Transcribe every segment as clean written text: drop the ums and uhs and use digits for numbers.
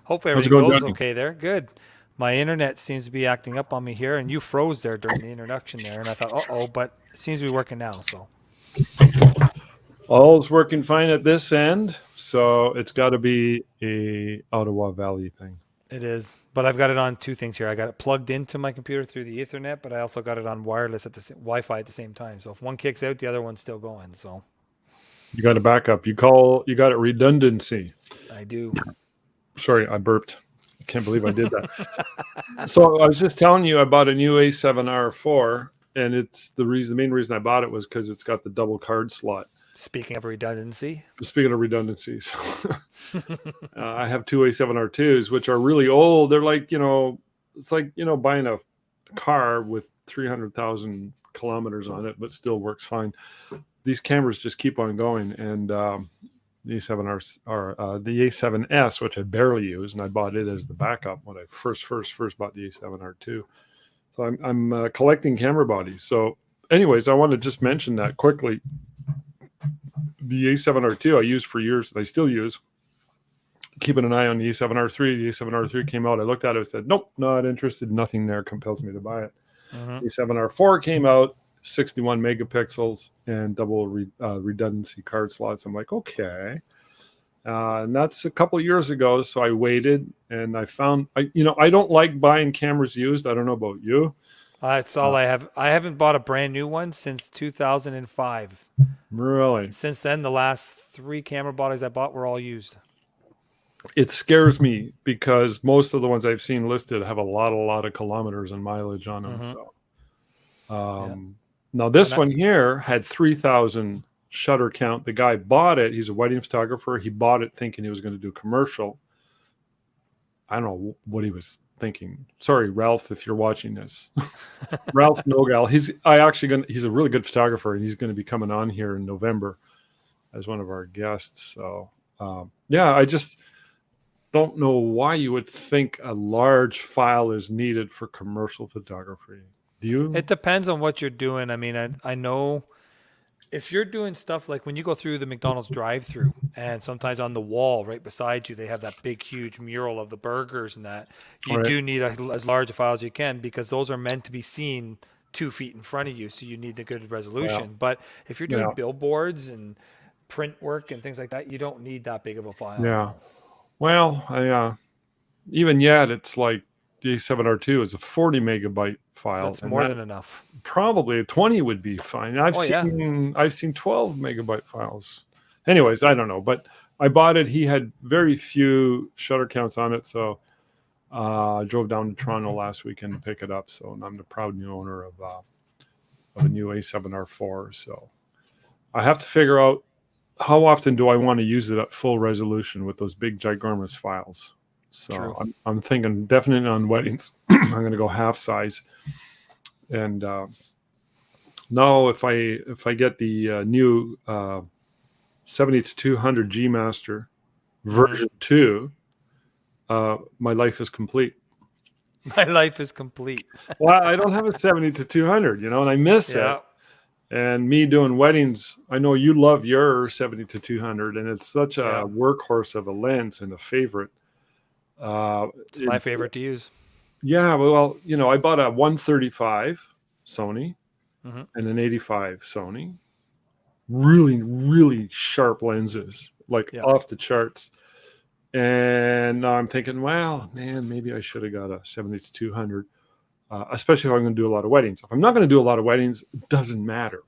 Hopefully How's it everything going, goes Johnny? okay there. Good. My internet seems to be acting up on me here, and you froze there during the introduction there, and I thought, uh-oh, but it seems to be working now, so All's working fine at this end, so it's got to be a Ottawa Valley thing. it is. But I've got it on two things here. I got it plugged into my computer through the Ethernet, but I also got it on wireless at the Wi-Fi at the same time. So if one kicks out, the other one's still going. So You got a backup. You got it redundancy. I do. Sorry, I burped. I can't believe I did that. So I was just telling you I bought a new A7R4, and the main reason I bought it was because it's got the double card slot. Speaking of redundancy, Speaking of redundancies, I have two A7R2s, which are really old. They're like, it's like, buying a car with 300,000 kilometers on it, but still works fine. These cameras just keep on going. And the A7R or the A7S, which I barely use, and I bought it as the backup when I first bought the A7R2. So I'm collecting camera bodies. So anyways, I want to just mention that quickly. The A7R2 I used for years, and I still use. Keeping an eye on the A7R3. The A7R3 came out. I looked at it and said, nope, not interested. Nothing there compels me to buy it. The A7R4 came out, 61 megapixels and double redundancy card slots. I'm like, okay. And that's a couple of years ago. So I waited, and I found, I don't like buying cameras used. I don't know about you. that's all I have. I haven't bought a brand new one since 2005. Really? Since then, the last three camera bodies I bought were all used. It scares me because most of the ones I've seen listed have a lot of kilometers and mileage on them. So, Yeah. now this one here had 3,000 shutter count. The guy bought it. He's a wedding photographer. He bought it thinking he was going to do commercial. I don't know what he was thinking. Sorry, Ralph, if you're watching this. Ralph Nogal. He's a really good photographer, and he's going to be coming on here in November as one of our guests. So, I just don't know why you would think a large file is needed for commercial photography. Do you? It depends on what you're doing. I mean, I know if you're doing stuff like when you go through the McDonald's drive-through, and sometimes on the wall right beside you they have that big huge mural of the burgers and that, you Right. do need as large a file as you can because those are meant to be seen 2 feet in front of you, so you need the good resolution. Yeah. But if you're doing Yeah. billboards and print work and things like that, you don't need that big of a file. Yeah. Well, even yet, it's like the A7R2 is a 40 megabyte file, That's and more that than enough. probably a 20 would be fine. Oh yeah. I've seen 12 megabyte files. Anyways, I don't know, but I bought it. He had very few shutter counts on it, so I drove down to Toronto last weekend to pick it up. So I'm the proud new owner of a new A7R4. So I have to figure out how often do I want to use it at full resolution with those big ginormous files. So True. I'm thinking definitely on weddings. I'm going to go half size. And no, if I get the new 70 to 200 G Master version 2, my life is complete. My life is complete. Well, I don't have a 70 to 200, and I miss Yeah. it. And me doing weddings, I know you love your 70 to 200, and it's such a Yeah. workhorse of a lens and a favorite. It's my favorite to use. Yeah, well, I bought a 135 Sony Mhm. and an 85 Sony. Really, really sharp lenses, like Yeah. off the charts. And now I'm thinking, well, man, maybe I should have got a 70 to 200, especially if I'm going to do a lot of weddings. If I'm not going to do a lot of weddings, it doesn't matter.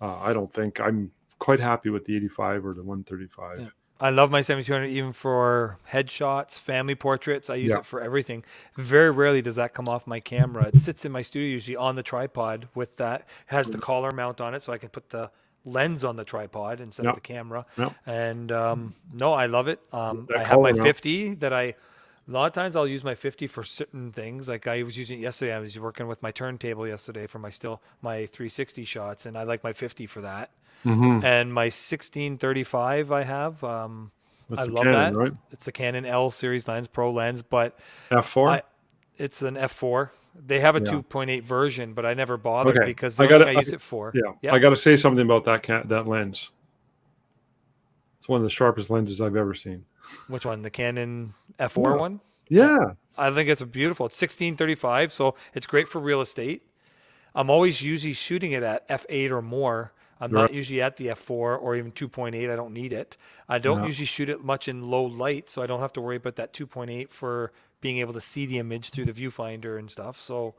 I don't think. I'm quite happy with the 85 or the 135. Yeah. I love my 7200 even for headshots, family portraits. I use Yeah. it for everything. Very rarely does that come off my camera. It sits in my studio usually on the tripod with that. It has the collar mount on it so I can put the lens on the tripod instead Yeah. of the camera. Yeah. And no, I love it. I That have my collar mount. 50 that a lot of times I'll use my 50 for certain things. Like I was using it yesterday. I was working with my turntable yesterday for my 360 shots, and I like my 50 for that. Mm-hmm. And my 1635 I have. That's I the love Canon, that. right? It's the Canon L series lens, pro lens, but F4. it's an f4. They have a Yeah. 2.8 version, but I never bothered Okay. because the only thing I use it for. Yeah. Yeah. I got to say something about that lens. It's one of the sharpest lenses I've ever seen. Which one? The Canon F4 one. Yeah. I think it's beautiful. It's 1635, so it's great for real estate. I'm always usually shooting it at f8 or more. I'm Right. not usually at the f4 or even 2.8. I don't need it. I don't Yeah. usually shoot it much in low light, so I don't have to worry about that 2.8 for being able to see the image through the viewfinder and stuff. So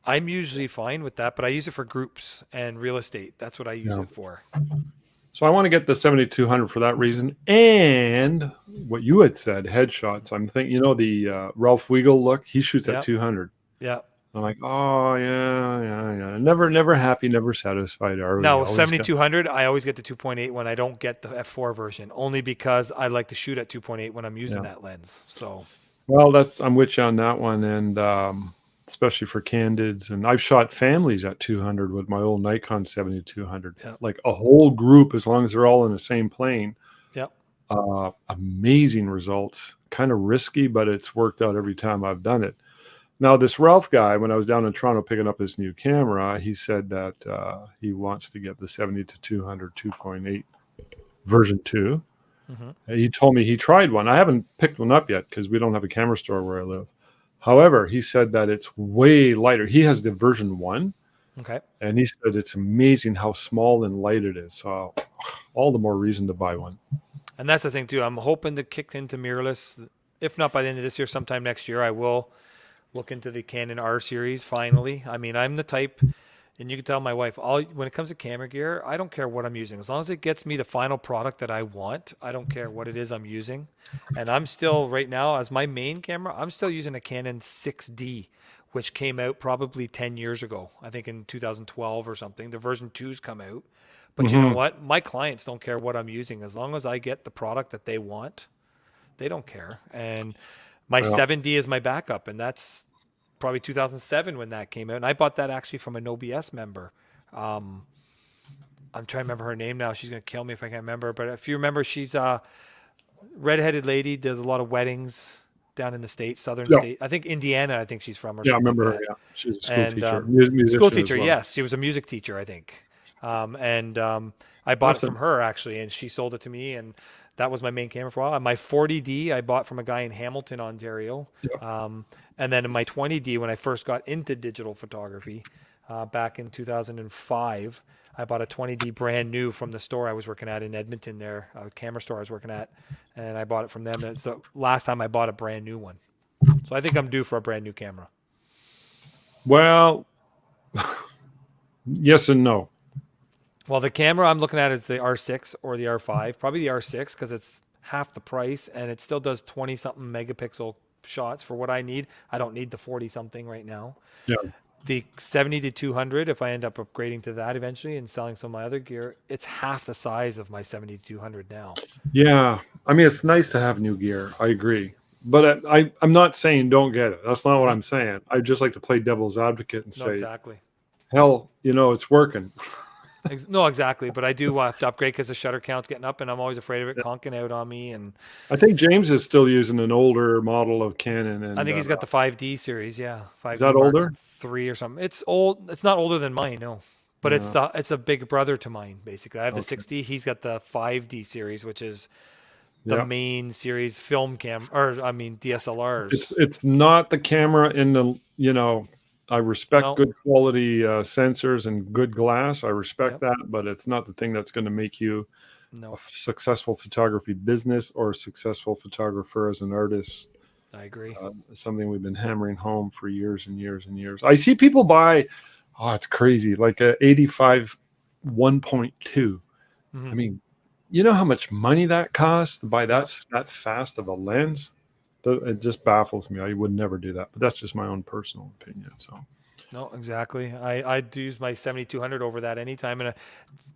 I'm usually fine with that, but I use it for groups and real estate. That's what I use Yeah. it for. So I want to get the 7200 for that reason. And what you had said, headshots. I'm thinking, the Ralph Weigel look, he shoots at Yep. 200. Yeah. I'm like, oh yeah, yeah, yeah. Never happy, never satisfied, are we? Now, with Always got. 7200, I always get the 2.8 when I don't get the f4 version, only because I like to shoot at 2.8 when I'm using Yeah. that lens. So, Well, I'm with you on that one, and especially for candids. And I've shot families at 200 with my old Nikon 7200, yeah. like a whole group, as long as they're all in the same plane. Yep. Amazing results. Kind of risky, but it's worked out every time I've done it. Now, this Ralph guy, when I was down in Toronto picking up his new camera, he said that he wants to get the 70 to 200 2.8 version 2. Mm-hmm. He told me he tried one. I haven't picked one up yet because we don't have a camera store where I live. However, he said that it's way lighter. He has the version 1, Okay. and he said it's amazing how small and light it is. So all the more reason to buy one. And that's the thing too. I'm hoping to kick into mirrorless. If not by the end of this year, sometime next year, I will look into the Canon R series finally. I mean, I'm the type, and you can tell my wife, when it comes to camera gear, I don't care what I'm using. As long as it gets me the final product that I want, I don't care what it is I'm using. And I'm still, right now, as my main camera, I'm still using a Canon 6D, which came out probably 10 years ago. I think in 2012 or something. The version 2's come out. But you know what? My clients don't care what I'm using. As long as I get the product that they want, they don't care. And my Well, 7D is my backup, and that's probably 2007 when that came out. And I bought that actually from a NoBS member. I'm trying to remember her name now. She's going to kill me if I can't remember. But if you remember, she's a redheaded lady, does a lot of weddings down in the States, southern yeah, state. I think Indiana, I think she's from or yeah, I something like remember her. that. Yeah, she's a school And teacher, school musician as teacher, well. yes. She was a music teacher, I think. I bought it from her actually, and she sold it to me, and that was my main camera for a while. And my 40D I bought from a guy in Hamilton, Ontario. Yeah. And then in my 20D, when I first got into digital photography back in 2005, I bought a 20D brand new from the store I was working at in Edmonton there, a camera store I was working at, and I bought it from them. And it's the last time I bought a brand new one. So I think I'm due for a brand new camera. Well, yes and no. Well, the camera I'm looking at is the R6 or the R5, probably the R6 because it's half the price and it still does 20 something megapixel shots for what I need. I don't need the 40 something right now. Yeah. The 70 to 200, if I end up upgrading to that eventually and selling some of my other gear, it's half the size of my 70 to 200 now. Yeah. I mean, it's nice to have new gear. I agree. But I'm not saying don't get it. That's not what I'm saying. I just like to play devil's advocate and No, say, exactly. hell, it's working. No, exactly. But I do have to upgrade because the shutter count's getting up and I'm always afraid of it conking out on me. And I think James is still using an older model of Canon. And I think he's got the 5D series. Yeah. 5D Is that Mark older? III or something. It's old. It's not older than mine. No, but it's a big brother to mine. Basically, I have the 60. He's got the 5D series, which is the main series film DSLRs. It's not the camera in the, I respect good quality sensors and good glass. I respect that, but it's not the thing that's going to make you a successful photography business or a successful photographer as an artist. I agree. Something we've been hammering home for years and years and years. I see people buy, it's crazy, like a 85 1.2. Mm-hmm. I mean, you know how much money that costs to buy that fast of a lens? It just baffles me. I would never do that, but that's just my own personal opinion. So, no, exactly. I'd use my 7200 over that anytime.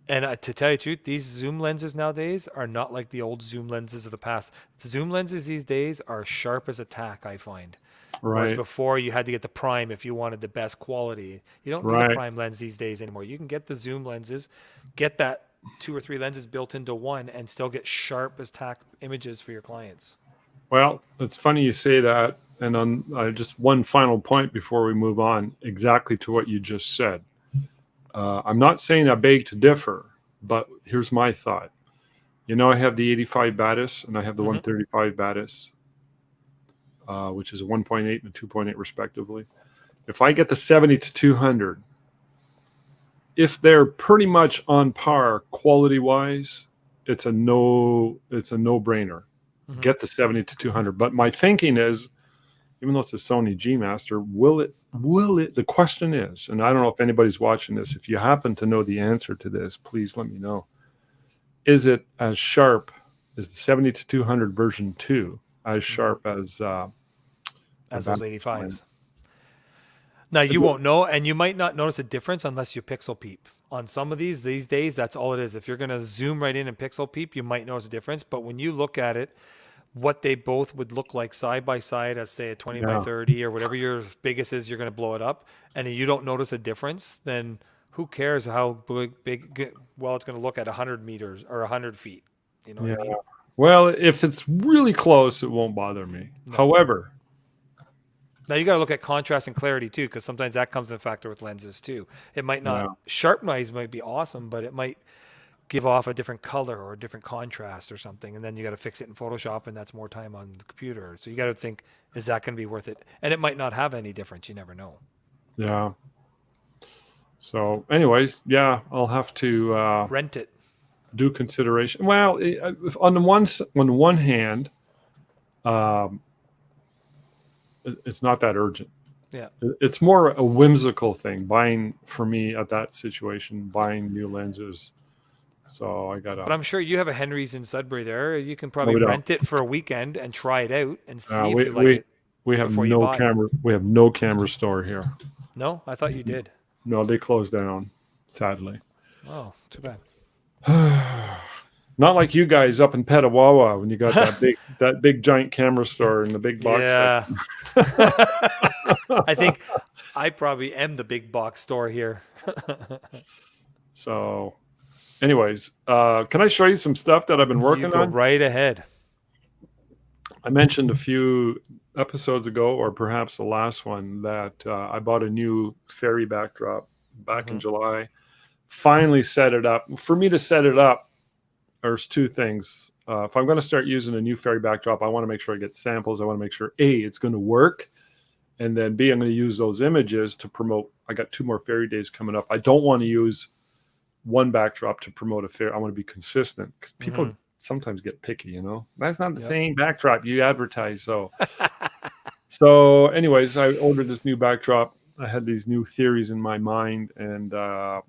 And to tell you the truth, these zoom lenses nowadays are not like the old zoom lenses of the past. The zoom lenses these days are sharp as a tack, I find. Right. Whereas before you had to get the prime if you wanted the best quality. You don't need a prime lens these days anymore. You can get the zoom lenses, get that 2 or 3 lenses built into one, and still get sharp as tack images for your clients. Well, it's funny you say that. And on just one final point before we move on, exactly to what you just said. I'm not saying I beg to differ, but here's my thought. I have the 85 Batis and I have the 135 Batis. which is a 1.8 and a 2.8 respectively. If I get the 70 to 200, if they're pretty much on par quality wise, it's a no-brainer. Get the 70 to 200. But my thinking is, even though it's a Sony G Master, will it, the question is, and I don't know if anybody's watching this, if you happen to know the answer to this, please let me know. Is it as sharp as the 70 to 200 version 2, as sharp as those 85s? Now, you won't know, and you might not notice a difference unless you pixel peep. On some of these days, that's all it is. If you're going to zoom right in and pixel peep, you might notice a difference. But when you look at it, what they both would look like side by side as, say, a 20 by 30 or whatever your biggest is, you're going to blow it up, and you don't notice a difference, then who cares how big well, it's going to look at 100 meters or 100 feet. You know what I mean? Well, if it's really close, it won't bother me. No. However, now you got to look at contrast and clarity too, because sometimes that comes in factor with lenses too. It might not sharpness might be awesome, but it might give off a different color or a different contrast or something, and then you got to fix it in Photoshop, and that's more time on the computer. So you got to think, is that going to be worth it? And it might not have any difference. You never know. Yeah. So, anyways, I'll have to rent it. Do consideration. Well, on the one hand, it's not that urgent. Yeah, it's more a whimsical thing. Buying for me at that situation, buying new lenses. So I got. But I'm sure you have a Henry's in Sudbury there. You can probably rent it for a weekend and try it out and see if you like it. We have no camera. We have no camera store here. No, I thought you did. No, they closed down. Sadly. Oh, too bad. Not like you guys up in Petawawa when you got that big giant camera store in the big box. Yeah. I think I probably am the big box store here. So, anyways, can I show you some stuff that I've been working on? Right ahead. I mentioned a few episodes ago, or perhaps the last one, that I bought a new fairy backdrop back in July. Finally set it up. For me to set it up, there's two things. If I'm going to start using a new fairy backdrop, I want to make sure I get samples. I want to make sure A, it's going to work, and then B, I'm going to use those images to promote. I got 2 more fairy days coming up. I don't want to use one backdrop to promote a fair. I want to be consistent. People sometimes get picky, you know. That's not the same backdrop you advertise. So anyways, I ordered this new backdrop. I had these new theories in my mind, and I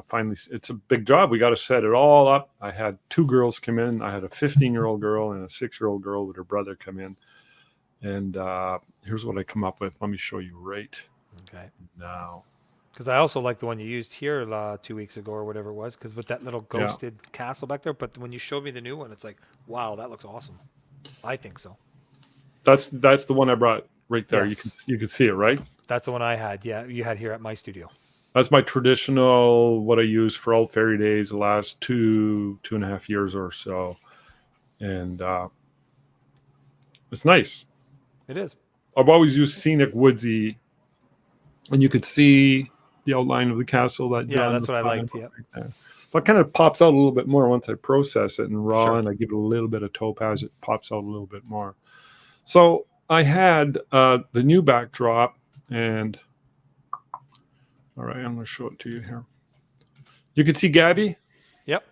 finally, it's a big job. We got to set it all up. I had 2 girls come in. I had a 15-year-old girl and a 6-year-old girl with her brother come in. And here's what I come up with. Let me show you right now. Because I also like the one you used here 2 weeks ago or whatever it was, because with that little ghosted castle back there. But when you showed me the new one, it's like, wow, that looks awesome. I think so. That's the one I brought right there. Yes. You can see it, right? That's the one I had. Yeah, you had here at my studio. That's my traditional, what I use for all fairy days the last 2.5 years or so. And it's nice. It is. I've always used scenic woodsy, and you could see the outline of the castle. That's what I liked. Yeah. But it kind of pops out a little bit more once I process it in RAW and I give it a little bit of topaz. It pops out a little bit more. So I had the new backdrop, and all right, I'm going to show it to you here. You can see Gabby? Yep.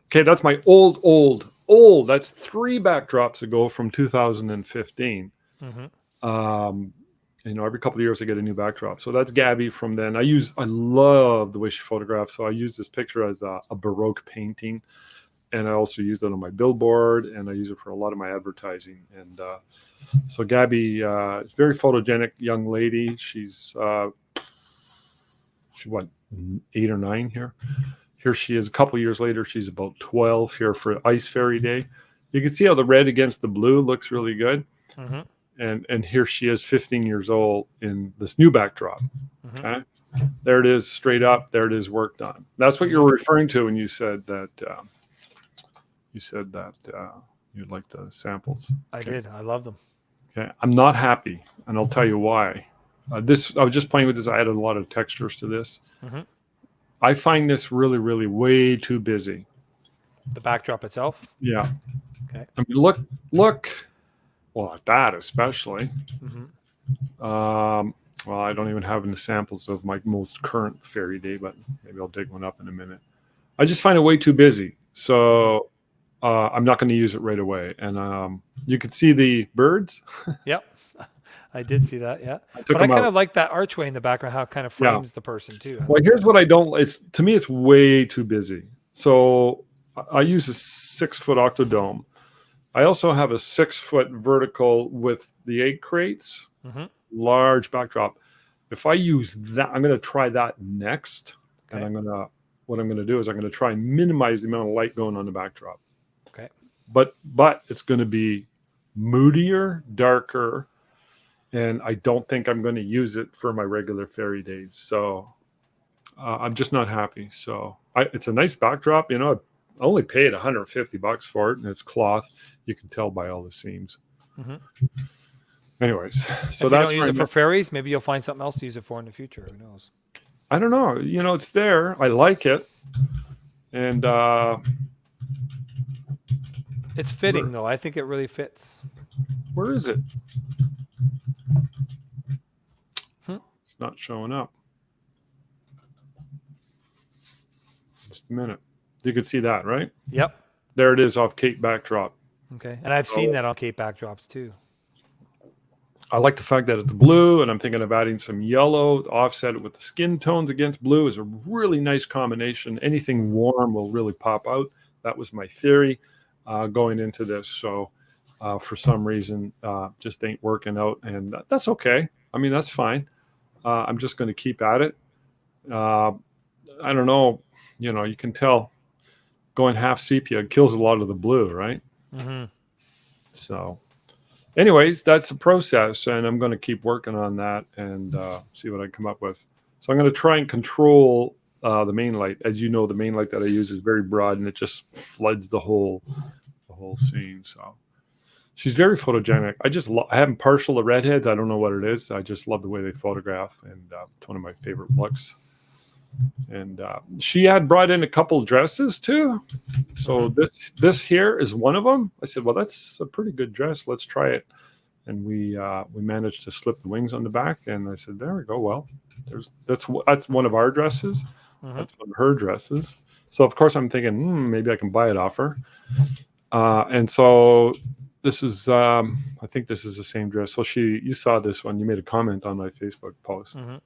Okay, that's my old. That's 3 backdrops ago from 2015. You know, every couple of years I get a new backdrop. So that's Gabby from then. I love the way she photographs. So I use this picture as a Baroque painting. And I also use it on my billboard, and I use it for a lot of my advertising. And so Gabby is a very photogenic young lady. She's what, 8 or 9 here. Here she is a couple of years later. She's about 12 here for Ice Fairy Day. You can see how the red against the blue looks really good. And here she is 15 years old in this new backdrop. Okay, there it is, straight up. There it is, worked on. That's what you're referring to when you said that you'd like the samples. I did. I love them. Okay, I'm not happy, and I'll tell you why. I was just playing with this. I added a lot of textures to this. I find this really, really way too busy. The backdrop itself? Yeah. Okay. I mean, look. Well, that especially. Mm-hmm. Well, I don't even have any samples of my most current fairy day, but maybe I'll dig one up in a minute. I just find it way too busy. So I'm not going to use it right away. And you can see the birds. Yep. I did see that. Yeah. I took But I them kind out. of like that archway in the background, how it kind of Yeah. frames the person too. I Well, like here's that. what I don't. It's to me, it's way too busy. So I use a 6-foot octodome. I also have a 6-foot vertical with the egg crates, Mm-hmm. large backdrop. If I use that, I'm going to try that next. Okay. And what I'm going to do is I'm going to try and minimize the amount of light going on the backdrop. Okay. But it's going to be moodier, darker, and I don't think I'm going to use it for my regular fairy days. So I'm just not happy. So it's a nice backdrop. You know, I only paid $150 for it, and it's cloth. You can tell by all the seams. Mm-hmm. Anyways, so If you that's don't use it for fairies, maybe you'll find something else to use it for in the future. Who knows? I don't know. You know, it's there. I like it, and It's fitting though. I think it really fits. where is it? Hmm. It's not showing up. Just a minute. You could see that, right? Yep. There it is off Cape backdrop. Okay. And I've seen that on Cape backdrops too. I like the fact that it's blue, and I'm thinking of adding some yellow to offset it with the skin tones against blue. Is a really nice combination. Anything warm will really pop out. That was my theory going into this. So for some reason, just ain't working out, and that's okay. I mean, that's fine. I'm just going to keep at it. I don't know. You know, you can tell going half sepia kills a lot of the blue, right? Mm-hmm. So anyways, that's a process, and I'm going to keep working on that and see what I come up with. So I'm going to try and control the main light. As you know, the main light that I use is very broad, and it just floods the whole scene. So she's very photogenic. I haven't partial the redheads. I don't know what it is. I just love the way they photograph, and it's one of my favorite looks. And she had brought in a couple dresses too. So this here is one of them. I said, well, that's a pretty good dress. Let's try it. And we managed to slip the wings on the back. And I said, there we go. Well, that's one of our dresses. Mm-hmm. That's one of her dresses. So of course I'm thinking, maybe I can buy it off her. And so this is, I think this is the same dress. So you saw this one. You made a comment on my Facebook post. Mm-hmm.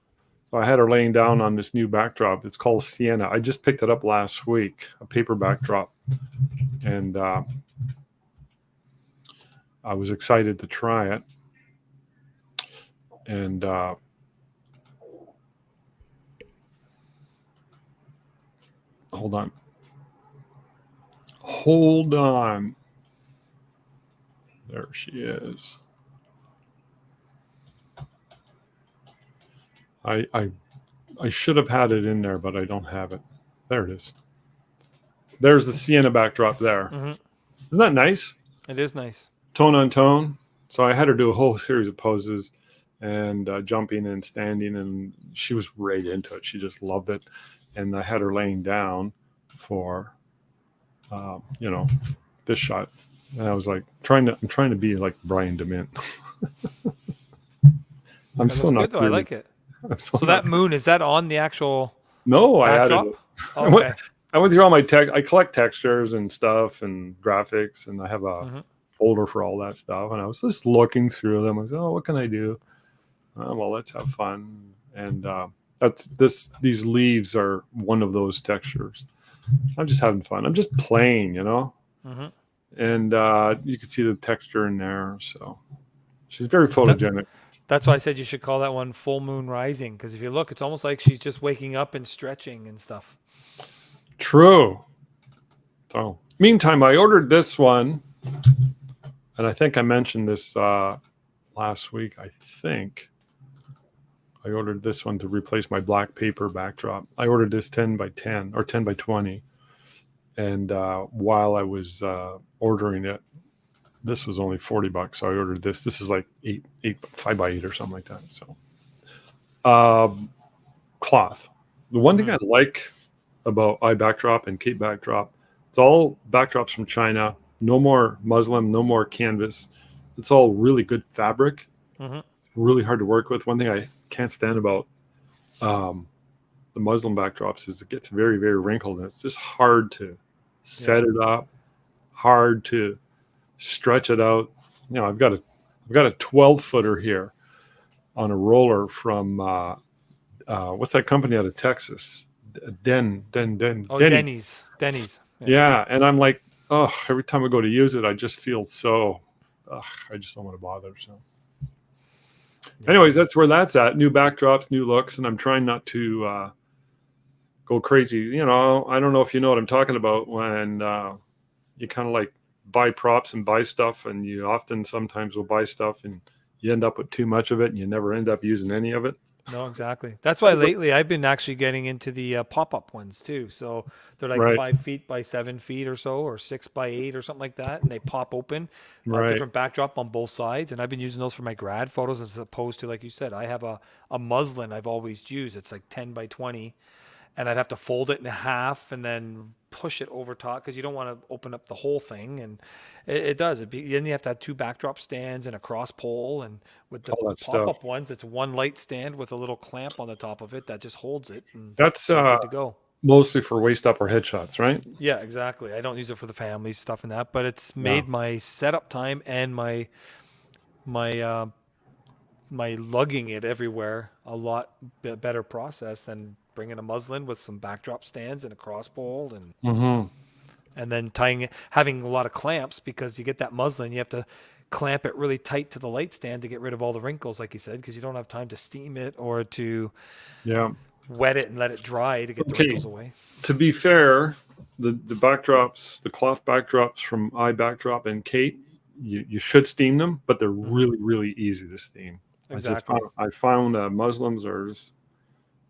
So I had her laying down on this new backdrop. It's called Sienna. I just picked it up last week, a paper backdrop. And I was excited to try it. And hold on. There she is. I should have had it in there, but I don't have it. There it is. There's the Sienna backdrop there. Mm-hmm. Isn't that nice? It is nice. Tone on tone. So I had her do a whole series of poses and jumping and standing, and she was right into it. She just loved it. And I had her laying down for, this shot. And I was like, I'm trying to be like Brian DeMint. I'm That so looks not good, though. I really- like it. I'm So not- that moon, is that on the actual No, I backdrop? added it. Okay. I went through all my tech. I collect textures and stuff and graphics, and I have a Mm-hmm. folder for all that stuff. And I was just looking through them. I was, what can I do? Well, let's have fun. And these leaves are one of those textures. I'm just having fun. I'm just playing, Mm-hmm. And you can see the texture in there. So she's very photogenic. That's why I said you should call that one Full Moon Rising, because if you look, it's almost like she's just waking up and stretching and stuff. True. So, meantime, I ordered this one, and I think I mentioned this last week. I think I ordered this one to replace my black paper backdrop. I ordered this 10 by 10 or 10 by 20, and while I was ordering it, this was only $40. So I ordered this. This is like 5 by 8 or something like that. So, cloth. The one thing I like about iBackdrop and Cape backdrop, it's all backdrops from China. No more muslin, no more canvas. it's all really good fabric. Hmm. It's really hard to work with. One thing I can't stand about the muslin backdrops is it gets very, very wrinkled, and it's just hard to set it up, hard to stretch it out. I've got a 12-footer here on a roller from what's that company out of Texas? Oh, Denny. Denny's. Yeah, and I'm like, oh, every time I go to use it, I just feel so. I just don't want to bother. So, anyways, that's where that's at. New backdrops, new looks, and I'm trying not to go crazy. I don't know if you know what I'm talking about when you kind of like buy props and buy stuff, and you often sometimes will buy stuff and you end up with too much of it and you never end up using any of it. No, exactly. That's why lately I've been actually getting into the pop-up ones too. So they're like Right. 5 feet by 7 feet or so, or 6 by 8 or something like that, and they pop open, Right. different backdrop on both sides. And I've been using those for my grad photos as opposed to, like you said, I have a muslin I've always used. It's like 10 by 20, and I'd have to fold it in half and then push it over top because you don't want to open up the whole thing. And it does. Then you have to have 2 backdrop stands and a cross pole. And with the All that pop-up stuff. ones, it's one light stand with a little clamp on the top of it that just holds it. And That's you're good to go. mostly for waist up or headshots, right? Yeah, exactly. I don't use it for the family stuff and that, but it's Yeah. made my setup time and my my lugging it everywhere a lot better process than bringing a muslin with some backdrop stands and a cross pole and then tying it, having a lot of clamps because you get that muslin, you have to clamp it really tight to the light stand to get rid of all the wrinkles, like you said, because you don't have time to steam it or to Yeah. wet it and let it dry to get the Okay. wrinkles away. To be fair, the backdrops, the cloth backdrops from iBackdrop and Kate, you should steam them, but they're really, really easy to steam. Exactly. I found muslins are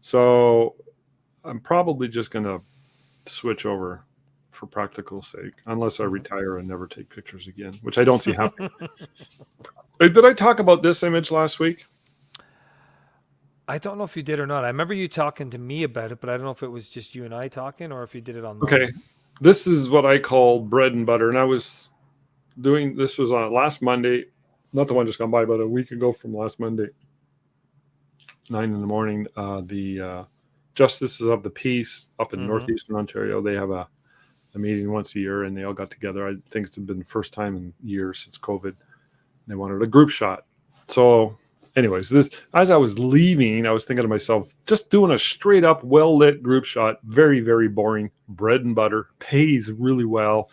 so I'm probably just going to switch over for practical sake, unless I retire and never take pictures again, which I don't see happening. Did I talk about this image last week? I don't know if you did or not. I remember you talking to me about it, but I don't know if it was just you and I talking or if you did it online. Okay. This is what I call bread and butter. And I was doing, this was on last Monday, not the one just gone by, but a week ago from last Monday, 9 in the morning. The Justices of the Peace up in Northeastern Ontario, they have a meeting once a year and they all got together. I think it's been the first time in years since COVID. They wanted a group shot. So anyways, this, as I was leaving, I was thinking to myself, just doing a straight up well-lit group shot, very, very boring, bread and butter, pays really well.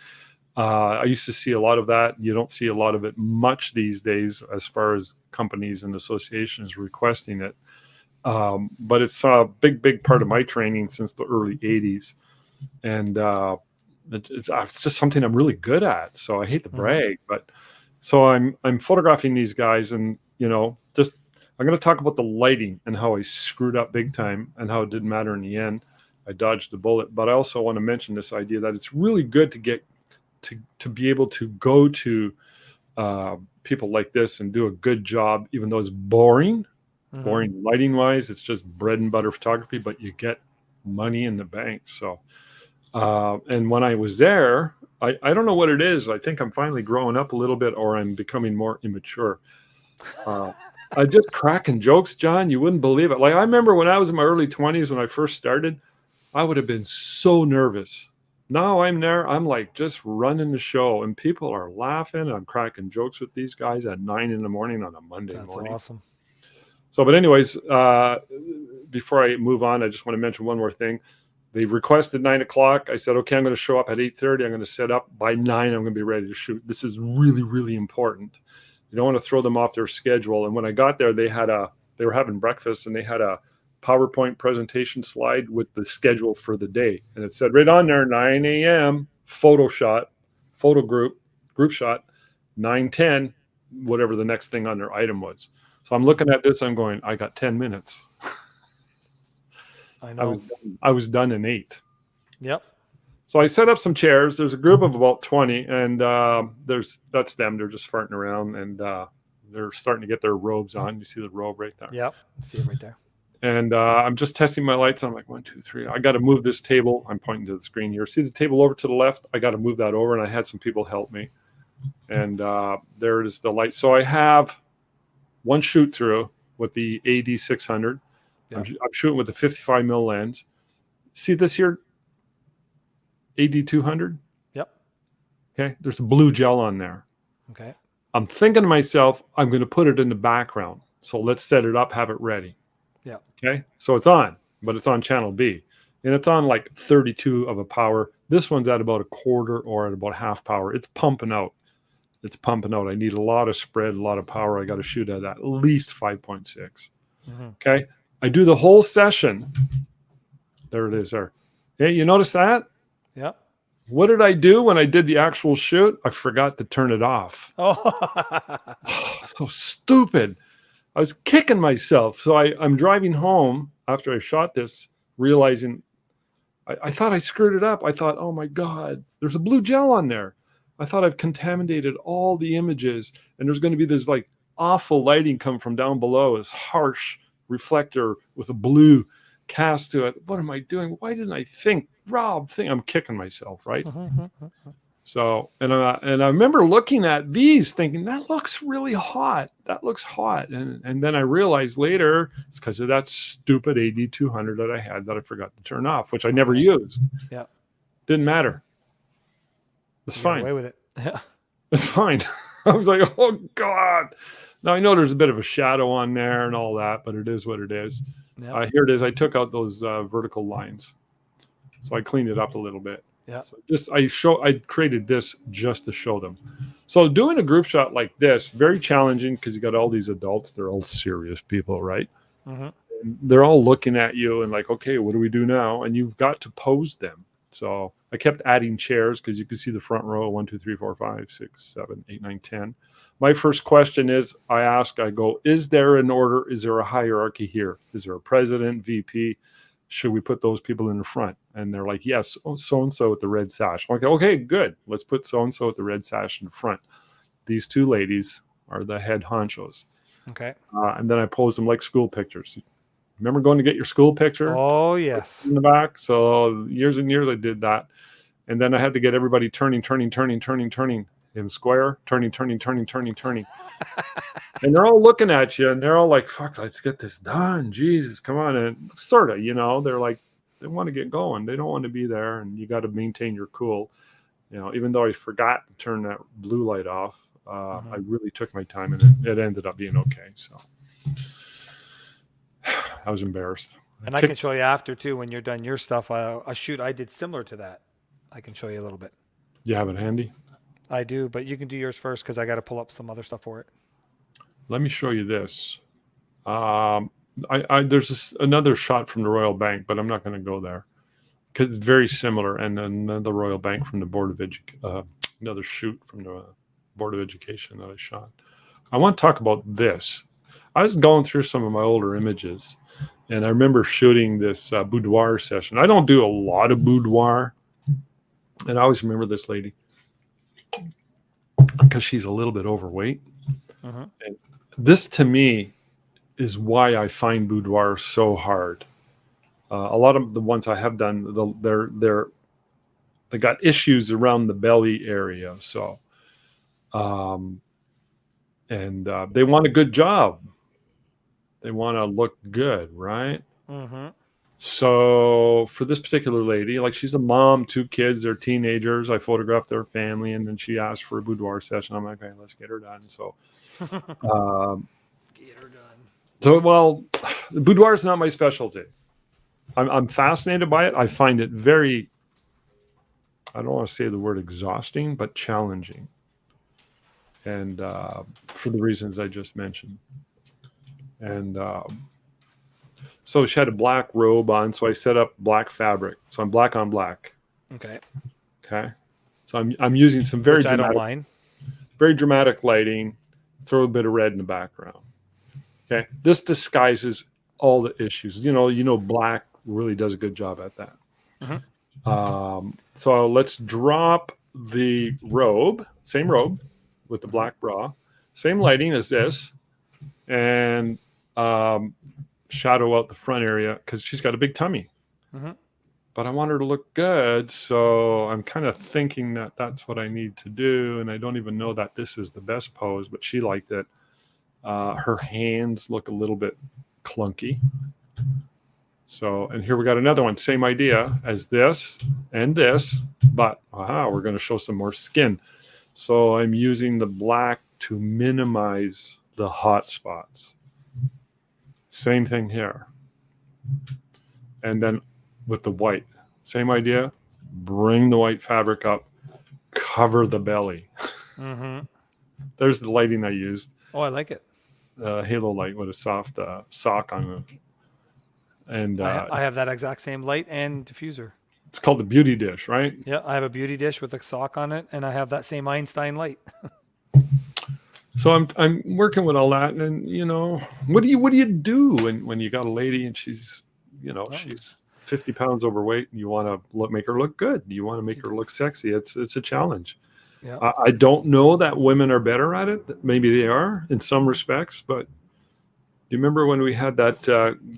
I used to see a lot of that. You don't see a lot of it much these days as far as companies and associations requesting it. But it's a big, big part of my training since the early 80s. And it's just something I'm really good at. So I hate to brag, but so I'm photographing these guys and, just I'm going to talk about the lighting and how I screwed up big time and how it didn't matter in the end. I dodged the bullet, but I also want to mention this idea that it's really good to get to be able to go to people like this and do a good job, even though it's boring lighting wise. It's just bread and butter photography, but you get money in the bank. So, and when I was there, I don't know what it is. I think I'm finally growing up a little bit, or I'm becoming more immature. I just cracking jokes, John. You wouldn't believe it. Like I remember when I was in my early 20s, when I first started, I would have been so nervous. Now I'm there. I'm like just running the show, and people are laughing. I'm cracking jokes with these guys at 9 in the morning on a Monday morning. That's awesome. So, but anyways, before I move on, I just want to mention one more thing. They requested 9 o'clock. I said, okay, I'm going to show up at 8:30. I'm going to set up by 9. I'm going to be ready to shoot. This is really, really important. You don't want to throw them off their schedule. And when I got there, they were having breakfast and they had a PowerPoint presentation slide with the schedule for the day. And it said right on there, 9 a.m. photo group shot, 9:10, whatever the next thing on their item was. So I'm looking at this, I'm going, I got 10 minutes. I know. I was done in 8. Yep. So I set up some chairs. There's a group of about 20, and that's them. They're just farting around, and they're starting to get their robes on. You see the robe right there? Yep. See it right there. And I'm just testing my lights. I'm like, 1, 2, 3. I got to move this table. I'm pointing to the screen here. See the table over to the left? I got to move that over, and I had some people help me. and there is the light. So I have one shoot through with the AD 600. Yeah. I'm shooting with the 55 mil lens. See this here, AD 200. Yep. Okay, there's a blue gel on there. Okay. I'm thinking to myself, I'm going to put it in the background. So let's set it up, have it ready. Yeah. Okay, so it's on, but it's on channel B, and it's on like 32 of a power. This one's at about a quarter or at about half power. It's pumping out. It's pumping out. I need a lot of spread, a lot of power. I got to shoot at least 5.6. Okay, I do the whole session. There it is there. Hey, you notice that? Yeah. What did I do when I did the actual shoot? I forgot to turn it off. Oh. So stupid. I was kicking myself. So I'm driving home after I shot this, realizing I thought I screwed it up. I thought, oh my God, there's a blue gel on there. I thought I've contaminated all the images, and there's going to be this like awful lighting come from down below, this harsh reflector with a blue cast to it. What am I doing? Why didn't I think? Rob, I'm kicking myself, right? So, and I remember looking at these thinking, that looks really hot. That looks hot. And then I realized later it's because of that stupid AD 200 that I had that I forgot to turn off, which I never used. Yeah. Didn't matter. It's You got fine. away with it. Yeah. It's fine. I was like, oh God. Now I know there's a bit of a shadow on there and all that, but it is what it is. Yeah. Here it is. I took out those vertical lines. So I cleaned it up a little bit. Yeah. So I created this just to show them. So doing a group shot like this, very challenging because you got all these adults. They're all serious people, right? And they're all looking at you and like, okay, what do we do now? And you've got to pose them. So I kept adding chairs because you can see the front row, 1, 2, 3, 4, 5, 6, 7, 8, 9, 10. My first question is, I go, is there an order? Is there a hierarchy here? Is there a president, VP? Should we put those people in the front? And they're like, yes, so-and-so with the red sash. Okay, good. Let's put so-and-so with the red sash in the front. These two ladies are the head honchos. Okay. And then I pose them like school pictures. Remember going to get your school picture? Oh, yes. In the back. So years and years I did that. And then I had to get everybody turning in square, turning. And they're all looking at you and they're all like, fuck, let's get this done. Jesus, come on. And sort of, they're like, they want to get going. They don't want to be there. And you got to maintain your cool. Even though I forgot to turn that blue light off, I really took my time and it ended up being okay. So I was embarrassed. And I can show you after too, when you're done your stuff, a shoot I did similar to that. I can show you a little bit. You have it handy? I do, but you can do yours first because I got to pull up some other stuff for it. Let me show you this. There's another shot from the Royal Bank, but I'm not going to go there because it's very similar. And another Royal Bank from the Board of another shoot from the Board of Education that I shot. I want to talk about this. I was going through some of my older images, and I remember shooting this boudoir session. I don't do a lot of boudoir, and I always remember this lady because she's a little bit overweight. And this to me is why I find boudoir so hard. A lot of the ones I have done, they got issues around the belly area. So, and they want a good job. They want to look good, right? So for this particular lady, like she's a mom, 2 kids, they're teenagers. I photographed their family, and then she asked for a boudoir session. I'm like, okay, let's get her done. So, get her done. So, well, boudoir is not my specialty. I'm fascinated by it. I find it very, I don't want to say the word exhausting, but challenging. And for the reasons I just mentioned. And so she had a black robe on, so I set up black fabric. So I'm black on black. Okay. So I'm using some very dramatic lighting. Throw a bit of red in the background. Okay. This disguises all the issues. Black really does a good job at that. So let's drop the robe, same robe with the black bra, same lighting as this, and shadow out the front area because she's got a big tummy. but I want her to look good. So I'm kind of thinking that that's what I need to do. And I don't even know that this is the best pose, but she liked it. Her hands look a little bit clunky. So, and here we got another one, same idea as this and this, but we're going to show some more skin. So I'm using the black to minimize the hot spots. Same thing here. And then with the white, same idea, bring the white fabric up, cover the belly. Mm-hmm. There's the lighting I used. Oh, I like it. Halo light with a soft sock on it. And I have that exact same light and diffuser. it's called the beauty dish, right? Yeah, I have a beauty dish with a sock on it, and I have that same Einstein light. So I'm working with all that, and you know, what do you do when you got a lady and she's, you know, she's 50 pounds overweight and you want to make her look good, you want to make her look sexy. It's a challenge. Yeah. I don't know that women are better at it. Maybe they are in some respects, but do you remember when we had that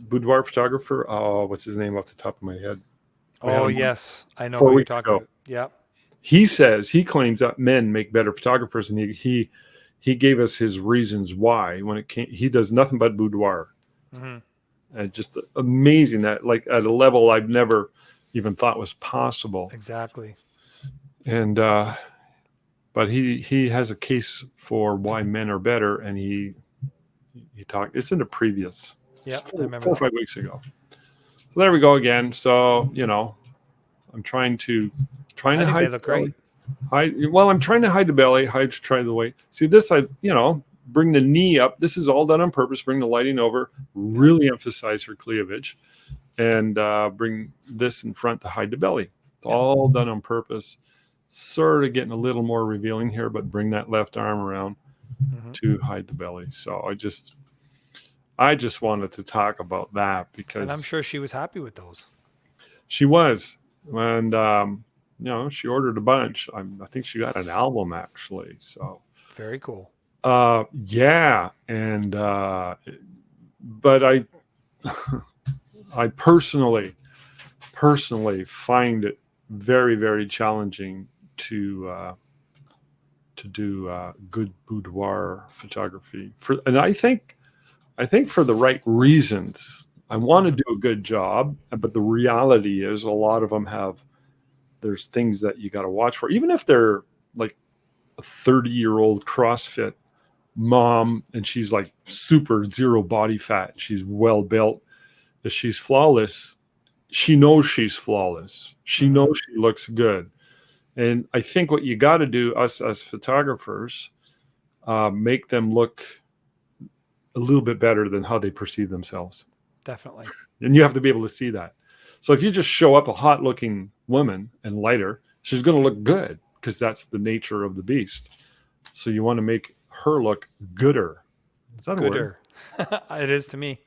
boudoir photographer? Oh, what's his name off the top of my head? Oh, yes. I know 4 what you're weeks talking ago. about. Yeah. He claims that men make better photographers, and he gave us his reasons why. When it came, he does nothing but boudoir, and just amazing that, like, at a level I've never even thought was possible. Exactly. And but he has a case for why men are better, and he talked. It's in the previous. Yeah, I remember 4 or 5 weeks ago. So there we go again. So, you know, I'm trying to I think hide they look great. I'm trying to hide the belly, try the weight. See this, bring the knee up. This is all done on purpose. Bring the lighting over, really emphasize her cleavage, and bring this in front to hide the belly. It's all done on purpose. Sort of getting a little more revealing here, but bring that left arm around to hide the belly. So I just wanted to talk about that because, and I'm sure she was happy with those. She was, and you know, she ordered a bunch. I think she got an album actually. So very cool. Yeah, and but I I personally find it very, very challenging to do good boudoir photography and I think for the right reasons. I want to do a good job, but the reality is a lot of them there's things that you got to watch for, even if they're like a 30-year-old CrossFit mom and she's like super zero body fat. She's well built. If she's flawless, she knows she's flawless. She knows she looks good. And I think what you got to do, us as photographers, make them look a little bit better than how they perceive themselves. Definitely. And you have to be able to see that. So if you just show up a hot looking woman and lighter, she's going to look good because that's the nature of the beast. So you want to make her look gooder. Is that a word? It is to me.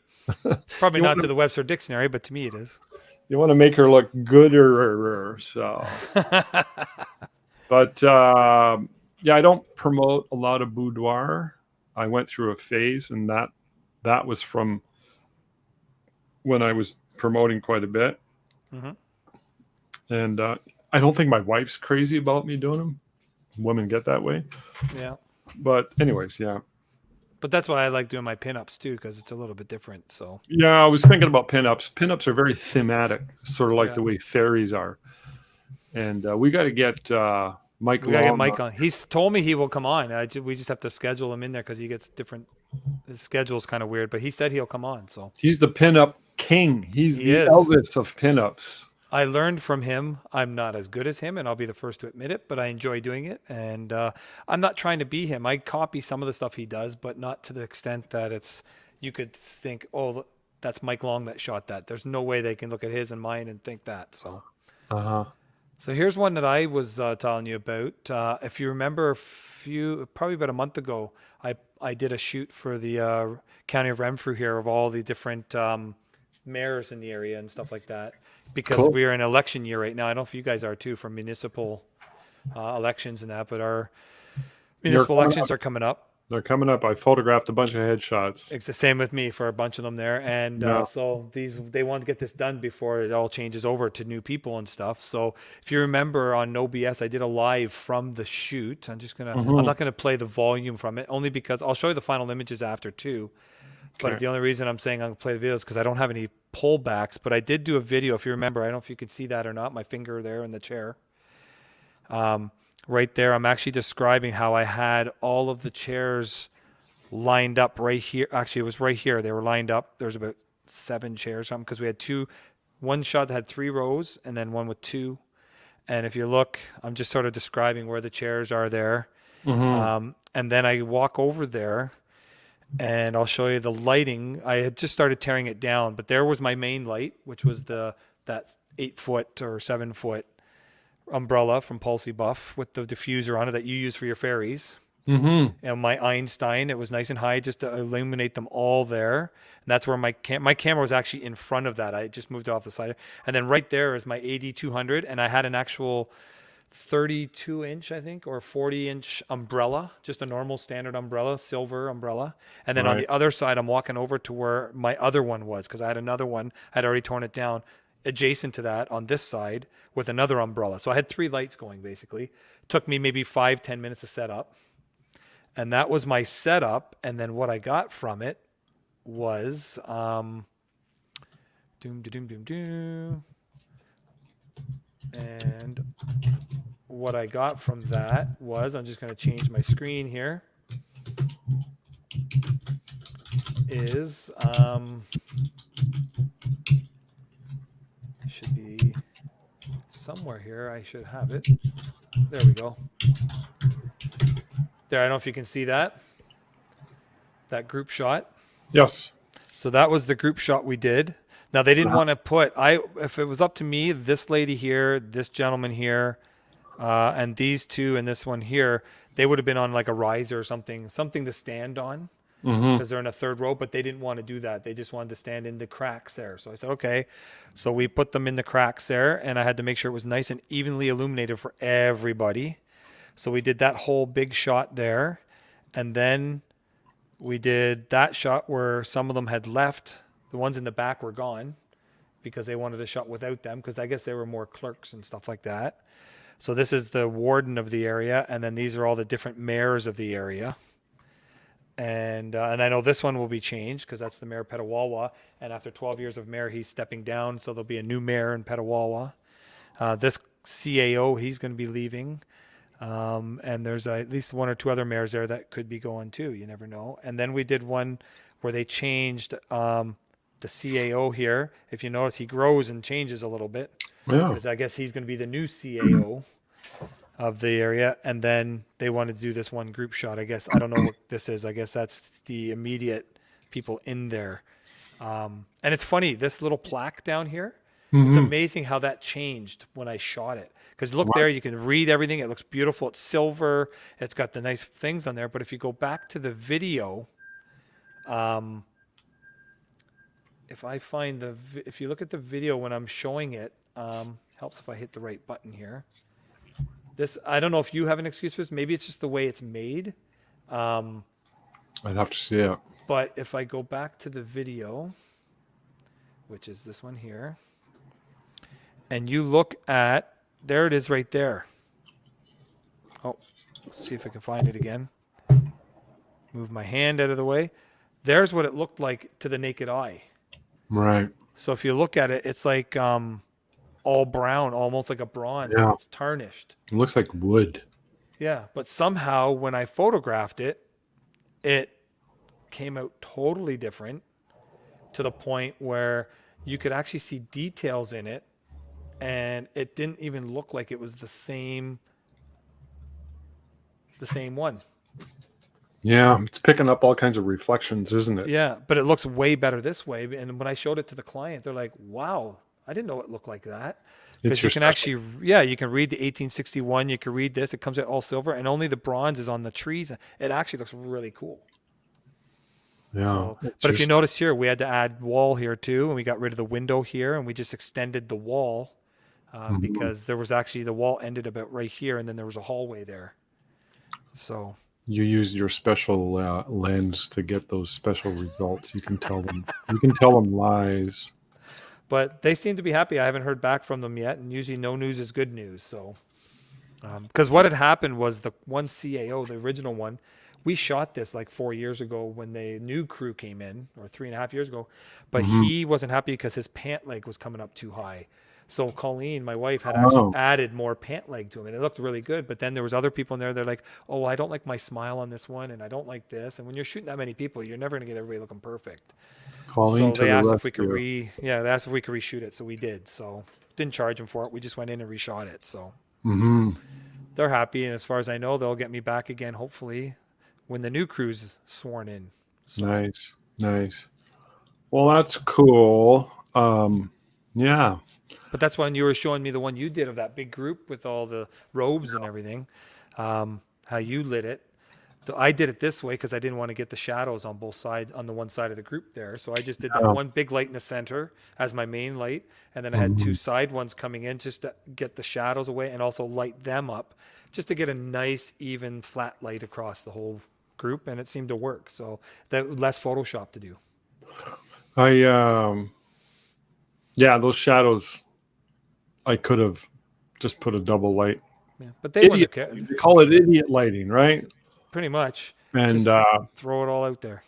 Probably not to the Webster Dictionary, but to me it is. You want to make her look gooder. So, but yeah, I don't promote a lot of boudoir. I went through a phase, and that was from when I was promoting quite a bit. And I don't think my wife's crazy about me doing them. Women get that way. Yeah. But anyways, yeah. But that's why I like doing my pinups too, because it's a little bit different. So yeah, I was thinking about pinups. Pinups are very thematic, sort of like the way fairies are. And we got to get Mike. We got to get Mike on. He's told me he will come on. We just have to schedule him in there because he gets different. His schedule's kind of weird, but he said he'll come on. So he's the pinup king. He's the Elvis of pinups. I learned from him. I'm not as good as him, and I'll be the first to admit it, but I enjoy doing it. And I'm not trying to be him. I copy some of the stuff he does, but not to the extent that you could think, oh, that's Mike Long that shot that. There's no way they can look at his and mine and think that. So, So here's one that I was telling you about. If you remember probably about a month ago, I did a shoot for the County of Renfrew here of all the different mayors in the area and stuff like that. Because we're in election year right now. I don't know if you guys are too, for municipal elections and that, but our municipal elections are coming up. They're coming up. I photographed a bunch of headshots. It's the same with me for a bunch of them there, and Yeah. so they want to get this done before it all changes over to new people and stuff. So if you remember on NoBS, I did a live from the shoot. I'm not gonna play the volume from it, only because I'll show you the final images after too. But Okay. the only reason I'm saying I'm gonna play the video is because I don't have any pullbacks. But I did do a video, if you remember. I don't know if you could see that or not. My finger there in the chair. Right there, I'm actually describing how I had all of the chairs lined up right here. Actually, it was right here. They were lined up. There's about 7 chairs, something, because we had one shot that had 3 rows and then one with 2. And if you look, I'm just sort of describing where the chairs are there. And then I walk over there and I'll show you the lighting. I had just started tearing it down, but there was my main light, which was that 8-foot or 7-foot umbrella from Pulsey Buff with the diffuser on it that you use for your ferries. And my Einstein, it was nice and high just to illuminate them all there. And that's where my camera was actually in front of that. I just moved it off the side. And then right there is my AD200, and I had an actual 32-inch, I think, or 40-inch umbrella, just a normal standard umbrella, silver umbrella. And then on the other side, I'm walking over to where my other one was, because I had another one. I had already torn it down adjacent to that on this side with another umbrella. So I had 3 lights going, basically. Took me maybe 5-10 minutes to set up. And that was my setup. And then what I got from it was and what I got from that was, I'm just going to change my screen here, is should be somewhere here. I should have it. There we go. There, I don't know if you can see that group shot. Yes. So that was the group shot we did. Now they didn't want to put, if it was up to me, this lady here, this gentleman here, and these 2 and this one here, they would have been on like a riser or something to stand on, because they're in a 3rd row, but they didn't want to do that. They just wanted to stand in the cracks there. So I said, okay. So we put them in the cracks there, and I had to make sure it was nice and evenly illuminated for everybody. So we did that whole big shot there. And then we did that shot where some of them had left. The ones in the back were gone because they wanted a shot without them, because I guess they were more clerks and stuff like that. So this is the warden of the area, and then these are all the different mayors of the area. And I know this one will be changed because that's the mayor of Petawawa. And after 12 years of mayor, he's stepping down, so there'll be a new mayor in Petawawa. This CAO, he's going to be leaving. And there's at least 1 or 2 other mayors there that could be going too. You never know. And then we did one where they changed the CAO here. If you notice, he grows and changes a little bit. Yeah. Because I guess he's going to be the new CAO of the area. And then they wanted to do this one group shot. I guess, I don't know what this is. I guess that's the immediate people in there. And it's funny, this little plaque down here, it's amazing how that changed when I shot it. Because look there, you can read everything. It looks beautiful. It's silver. It's got the nice things on there. But if you go back to the video, if you look at the video when I'm showing it, helps if I hit the right button here. This, I don't know if you have an excuse for this. Maybe it's just the way it's made. I'd have to see it. But if I go back to the video, which is this one here, and you look at, there it is right there. Oh, let's see if I can find it again. Move my hand out of the way. There's what it looked like to the naked eye. Right. So if you look at it, it's like all brown, almost like a bronze. Yeah. It's tarnished. It looks like wood. Yeah, but somehow when I photographed it, it came out totally different, to the point where you could actually see details in it, and it didn't even look like it was the same one. Yeah, it's picking up all kinds of reflections, isn't it? Yeah, but it looks way better this way. And when I showed it to the client, they're like, wow, I didn't know it looked like that. Because you can actually, you can read the 1861. You can read this. It comes out all silver, and only the bronze is on the trees. It actually looks really cool. Yeah. So, but if you notice here, we had to add wall here too, and we got rid of the window here, and we just extended the wall because there was actually, the wall ended about right here, and then there was a hallway there. So you used your special lens to get those special results. You can tell them. You can tell them lies. But they seem to be happy. I haven't heard back from them yet, and usually no news is good news. So, because what had happened was the one CAO, the original one, we shot this like 4 years ago when the new crew came in, or 3.5 years ago, but Hmm. he wasn't happy because his pant leg was coming up too high. So Colleen, my wife, had actually Oh, added more pant leg to him, and it looked really good. But then there was other people in there. They're like, "Oh, I don't like my smile on this one, and I don't like this." And when you're shooting that many people, you're never gonna get everybody looking perfect. Colleen So to they the asked if we could rescue. they asked if we could reshoot it, so we did. So didn't charge them for it. We just went in and reshot it. So Hmm. they're happy, and as far as I know, they'll get me back again hopefully when the new crew's sworn in. So, Nice, nice. Well, that's cool. Yeah. but that's when you were showing me the one you did of that big group with all the robes and everything, how you lit it. I did it this way because I didn't want to get the shadows on both sides, on the one side of the group there. So I just did that Yeah. one big light in the center as my main light. And then I had two Mhm. side ones coming in just to get the shadows away and also light them up just to get a nice, even, flat light across the whole group. And it seemed to work. So that less Photoshop to do. I yeah, those shadows. I could have just put a double light. Yeah. But they wouldn't Idiot. have cared. They I'm call it sure. idiot lighting, right? Pretty much. And Just throw it all out there.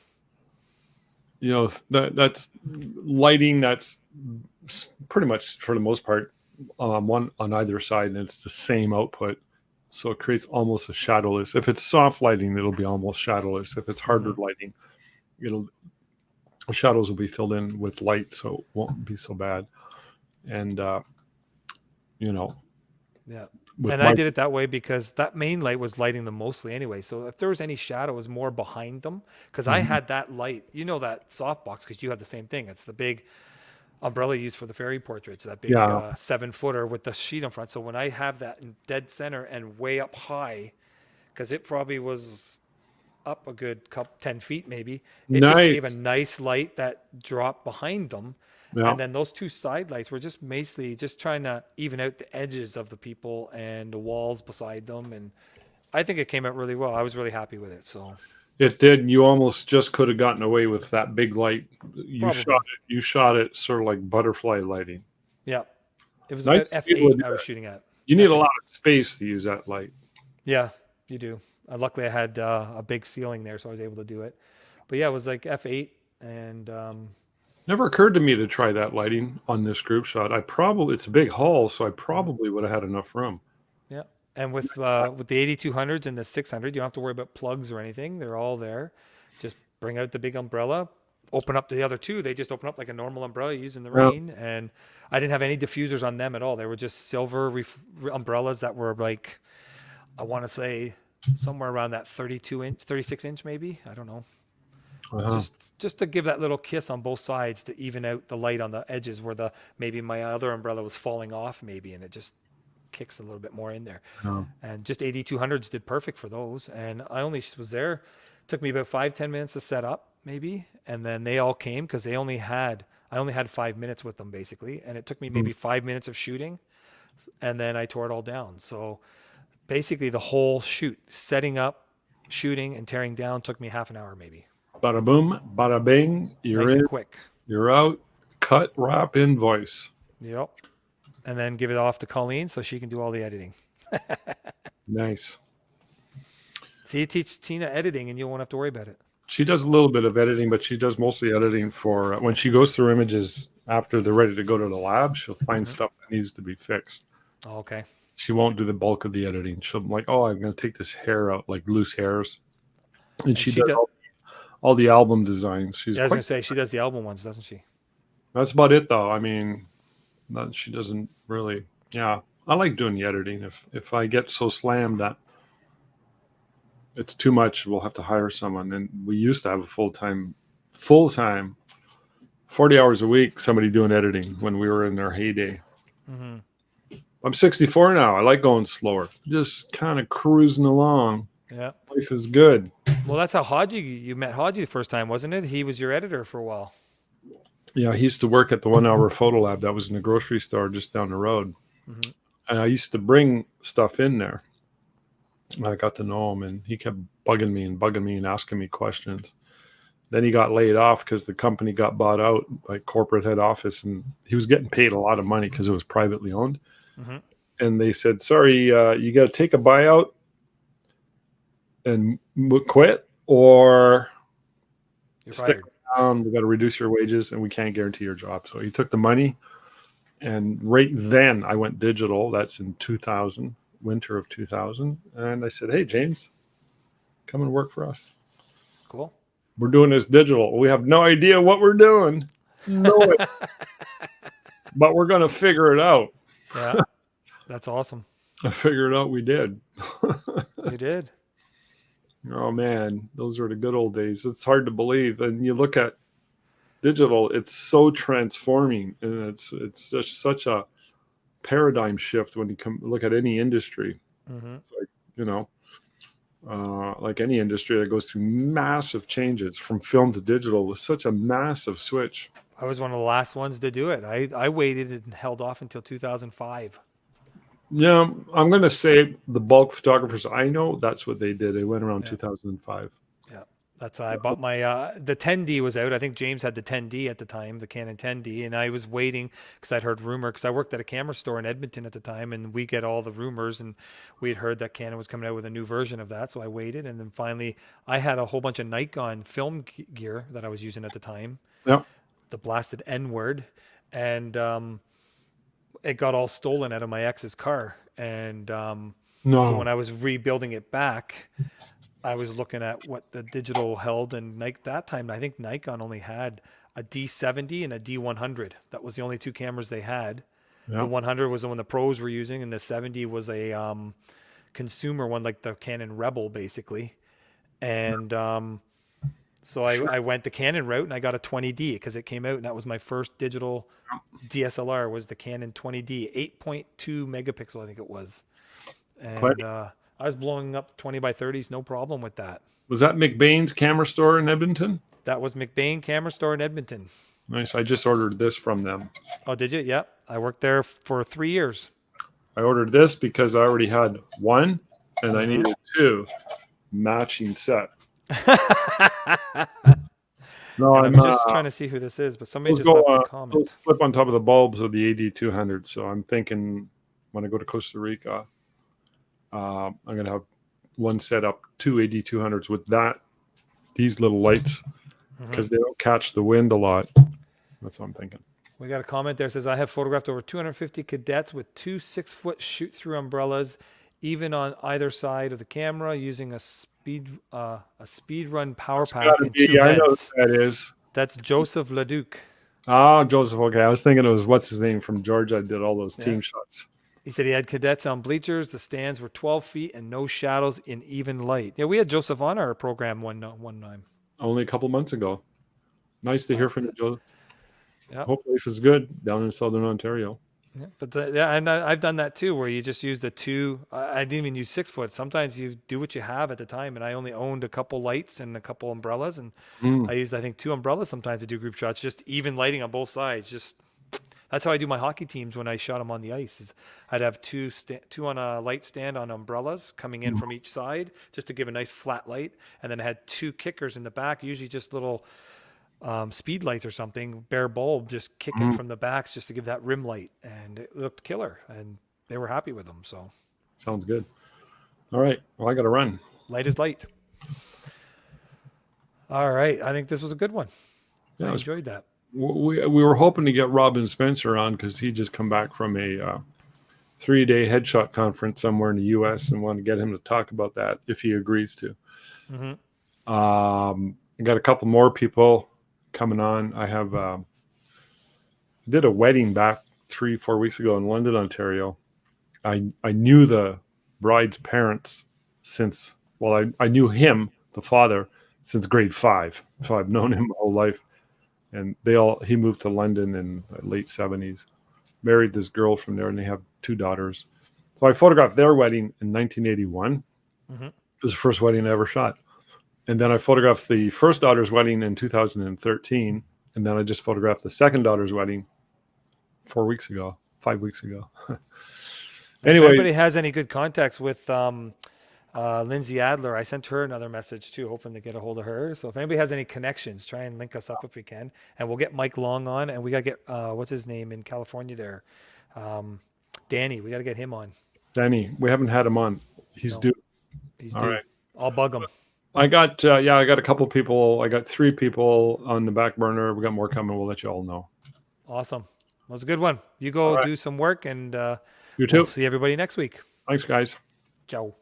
you know that's lighting. That's pretty much for the most part one on either side, and it's the same output. So it creates almost a shadowless. If it's soft lighting, it'll be almost shadowless. If it's harder Hmm. lighting, it'll shadows will be filled in with light, so it won't be so bad. And you know, Yeah. with And I my did it that way because that main light was lighting them mostly anyway. So if there was any shadow, it was more behind them because I Mhm. had that light. You know that softbox because you have the same thing. It's the big umbrella used for the fairy portraits, that big Yeah, 7 footer with the sheet in front. So when I have that in dead center and way up high, because it probably was up a good couple 10 feet maybe, it just gave a nice. nice light that dropped behind them. Yeah, And then those two side lights were just basically just trying to even out the edges of the people and the walls beside them. And I think it came out really well. I was really happy with it. So it did. You almost just could have gotten away with that big light. You shot probably, it. You shot it sort of like butterfly lighting. yeah, it was about Nice to be able to f8 do I was that. shooting at. You need a lot F8. of space to use that light. Yeah, you do. Luckily I had a big ceiling there, so I was able to do it. But yeah, it was like f8 and Never occurred to me to try that lighting on this group shot. I probably it's a big hall, so I probably would have had enough room. yeah. And with the 8200s and the 600, you don't have to worry about plugs or anything. They're all there. Just bring out the big umbrella, open up the other two. They just open up like a normal umbrella you use in the Yeah. rain. And I didn't have any diffusers on them at all. They were just silver umbrellas that were like, I want to say somewhere around that 32 inch, 36 inch maybe. I don't know. Uh-huh. Just to give that little kiss on both sides to even out the light on the edges where the maybe my other umbrella was falling off maybe, and it just kicks a little bit more in there. Yeah. And just 8200s did perfect for those. And I only was there, took me about 5-10 minutes to set up maybe, and then they all came because I only had 5 minutes with them basically, and it took me Mhm. maybe 5 minutes of shooting, and then I tore it all down. So basically the whole shoot, setting up, shooting, and tearing down took me half an hour maybe. Bada boom, bada bing. You're Nice and in. quick. You're out. Cut, wrap, invoice. Yep. And then give it off to Colleen so she can do all the editing. Nice. See, you teach Tina editing and you won't have to worry about it. She does a little bit of editing, but she does mostly editing for when she goes through images after they're ready to go to the lab. She'll find Hmm. stuff that needs to be fixed. Oh, okay. She won't do the bulk of the editing. She'll be like, "Oh, I'm going to take this hair out, like loose hairs," and And she she does does. all the album designs. She's Yeah, I was quite. gonna say she does the album ones, doesn't she? That's about it, though. I mean, not, she doesn't really. Yeah, I like doing the editing. If I get so slammed that it's too much, we'll have to hire someone. And we used to have a full time, 40 hours a week, somebody doing editing when we were in our heyday. Hmm. I'm 64 now. I like going slower, just kind of cruising along. Yeah. Life is good. Well, that's how Haji you met Haji the first time, wasn't it? He was your editor for a while. Yeah, he used to work at the 1 hour photo lab that was in the grocery store just down the road. Hmm. And I used to bring stuff in there. I got to know him, and he kept bugging me and asking me questions. Then he got laid off because the company got bought out by corporate head office, and he was getting paid a lot of money because it was privately owned. Mm-hmm. And they said, "Sorry, you got to take a buyout and quit, or You're stick fired. around. We got to reduce your wages, and we can't guarantee your job." So he took the money, and right then I went digital. That's in 2000, winter of 2000, and I said, "Hey, James, come and work for us. Cool. We're doing this digital. We have no idea what we're doing, no, but we're going to figure it out." Yeah, that's awesome. I figured out we did. You did. Oh man, those were the good old days. It's hard to believe. And you look at digital, it's so transforming, and it's just such a paradigm shift when you look at any industry. Mm-hmm. It's like, like any industry that goes through massive changes from film to digital was such a massive switch. I was one of the last ones to do it. I waited and held off until 2005. Yeah, I'm going to say the bulk photographers I know, that's what they did. They went around Yeah. 2005. Yeah. That's I bought my the 10D was out. I think James had the 10D at the time, the Canon 10D, and I was waiting because I'd heard rumor because I worked at a camera store in Edmonton at the time, and we get all the rumors, and we had heard that Canon was coming out with a new version of that, so I waited, and then finally I had a whole bunch of Nikon film gear that I was using at the time, Yeah. the blasted N word, and it got all stolen out of my ex's car, and so No. when I was rebuilding it back, I was looking at what the digital held, and that time I think Nikon only had a D70 and a D100. That was the only two cameras they had. Yeah. The 100 was the one the pros were using, and the 70 was a consumer one, like the Canon Rebel, basically. And so I went the Canon route, and I got a 20D because it came out, and that was my first digital DSLR. Was the Canon 20D, 8.2 megapixel, I think it was, and I was blowing up 20 by 30s, no problem with that. Was that McBain's camera store in Edmonton? That was McBain Camera Store in Edmonton. Nice. I just ordered this from them. Oh, did you? Yep. I worked there for 3 years. I ordered this because I already had one and I needed two matching set. No, I'm just trying to see who this is, but somebody just left a comment. Those slip on top of the bulbs of the AD200. So I'm thinking when I go to Costa Rica, I'm going to have one set up, two AD200s with these little lights because they don't catch the wind a lot. That's what I'm thinking. We got a comment there that says, I have photographed over 250 cadets with 2 6-foot shoot-through umbrellas, even on either side of the camera, using a speed run power pack and 2 I know heads. who that is. That's Joseph Leduc. Oh, Joseph. Okay. I was thinking it was what's his name from Georgia. Did all those team shots. He said he had cadets on bleachers. The stands were 12 feet and no shadows in even light. Yeah, we had Joseph on our program one time. Only a couple months ago. Nice to hear from you, Joe. Yeah. Hope life is good down in Southern Ontario. Yeah, but and I've done that too, where you just use the two. I didn't even use 6 foot. Sometimes you do what you have at the time, and I only owned a couple lights and a couple umbrellas, and I used, I think, 2 umbrellas sometimes to do group shots, just even lighting on both sides. Just that's how I do my hockey teams when I shot them on the ice. Is I'd have two on a light stand on umbrellas coming in from each side, just to give a nice flat light, and then I had 2 kickers in the back, usually just little speed lights or something, bare bulb, just kicking from the backs just to give that rim light, and it looked killer, and they were happy with them. So sounds good. All right, well, I gotta run. Light is light. All right, I think this was a good one. Yeah, I enjoyed that. We were hoping to get Robin Spencer on because he just come back from a 3-day headshot conference somewhere in the U.S. and wanted to get him to talk about that if he agrees to. I got a couple more people coming on. I have did a wedding back 3-4 weeks ago in London, Ontario. I knew the bride's parents since, well, I knew him, the father, since grade 5. So I've known him my whole life. And he moved to London in the late 70s, married this girl from there, and they have 2 daughters. So I photographed their wedding in 1981. It was the first wedding I ever shot. And then I photographed the first daughter's wedding in 2013. And then I just photographed the second daughter's wedding 5 weeks ago. Anyway, if Anyway, anybody has any good contacts with Lindsay Adler, I sent her another message too, hoping to get a hold of her. So if anybody has any connections, try and link us up if we can. And we'll get Mike Long on, and we got to get, what's his name in California there? Danny, we got to get him on. Danny, we haven't had him on. He's No. due. He's All due. right. I'll bug him. I got I got a couple people. I got 3 people on the back burner. We got more coming. We'll let you all know. Awesome. That was a good one. You go All right. do some work, and You too. we'll see everybody next week. Thanks, guys. Ciao.